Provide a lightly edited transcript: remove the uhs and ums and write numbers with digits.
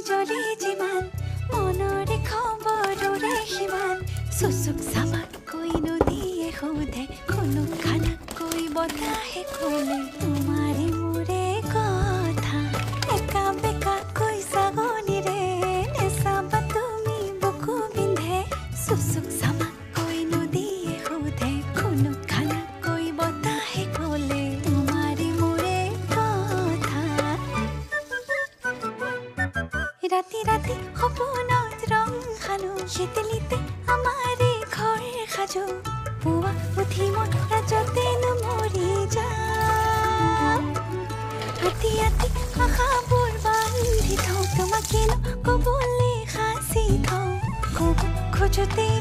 বিজলি যিমান মনৰে খবৰৰে সিমান চুচুক চামাকৈ নদীয়ে সোধে খুনুক খানাকৈ বতাহে ক'লে তোমাৰে মোৰে কথা একা বেকাকৈ ছাগলীৰে নেচাবা তুমি বুকু বিন্ধে চুচুক চামাকৈ নদীয়ে সোধে খুনুক খানাকৈ বতাহে ক'লে তোমাৰে মোৰে কথা ৰাতি ৰাতি সপোনত ৰং খালো শীতলিতে আমাৰে ঘৰ সাজো পুৱা উঠি মন ৰাজতেনো মৰি যাম ৰাতি ৰাতি আশাবোৰ বান্ধি থওঁ তোমাকেনো ক'বলৈ সাঁচি থওঁ ক'ব খোজোতে